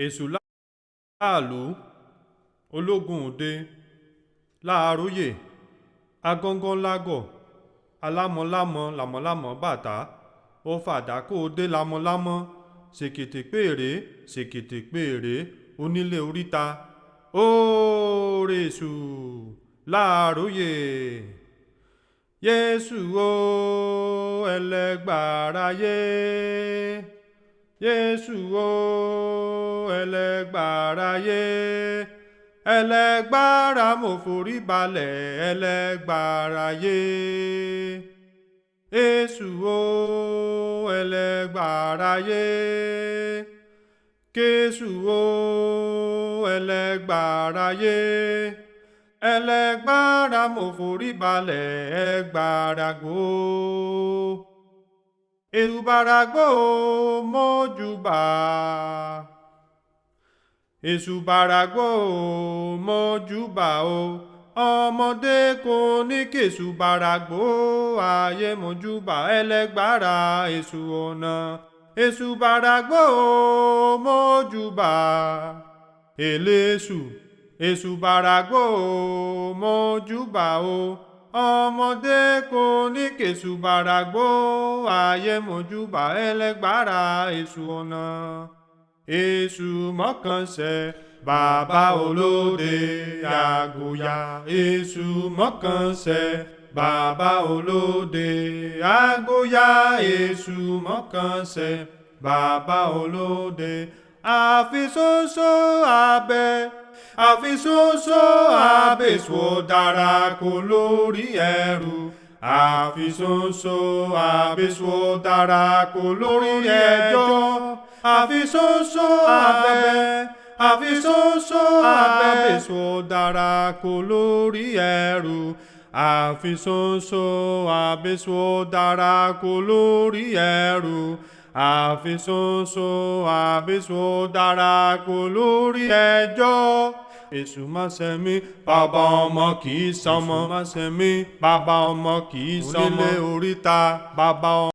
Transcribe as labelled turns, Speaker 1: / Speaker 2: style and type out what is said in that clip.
Speaker 1: èṣù láàlú ológun òde láàróyè agánganlágọ̀ alámọ̀lámọ̀ làmọ̀lámọ̀ bàtà ọ̀fàdàkọ òde lámọ̀lámọ̀ ṣèkètèpèrè onílé oríta oore èṣù láàróyè yéésù o ẹlẹ́gbàráyé yéésù o ẹlẹ́gbàráyé ẹlẹ́gbàrá mo forí balẹ̀ ẹlẹ́gbàráyé èṣù o ẹlẹ́gbàráyé kéṣù o ẹlẹ́gbàráyé ẹlẹ́gbàrá mo forí balẹ̀ ẹgbàrágbó èṣùbàràgbó mọ́júbà èṣùbàràgbó mọ́júbà o ọmọdé kò ní kèṣùbàràgbó ayé mọ́júbà ẹlẹ́gbàrá èṣù ọ̀nà èṣùbàràgbó mọ́júbà eléṣù èṣùbàràgbó mọ́júbà o ọmọdé kò ní kèṣùbàràgbó ayé mọ́júbà ẹlẹ́gbàrá èṣù ọ̀nà èṣù mọ́kànṣẹ́ bàbá olóde àgòyà èṣù mọ́kànṣẹ́ bàbá olóde àgòyà èṣù mọ́kànṣẹ́ bàbá olóde àfiṣoṣo àbẹ̀ṣọ dára kò lórí ẹrù àfiṣoṣo àbẹ̀ṣọ dára kò lórí ẹjọ́ àfiṣoṣo àbẹ̀ṣọ dára kò lórí ẹrù àfiṣoṣo àbẹ̀ṣọ dára kò lórí ẹrù àfiṣoṣo àbẹ̀ṣọ dára kò lórí ẹjọ́ èṣù má ṣe mí bàbá ọmọ kì í sọmọ má ṣe mí bàbá ọmọ kì í sọmọ onílé oríta bàbá ọmọ.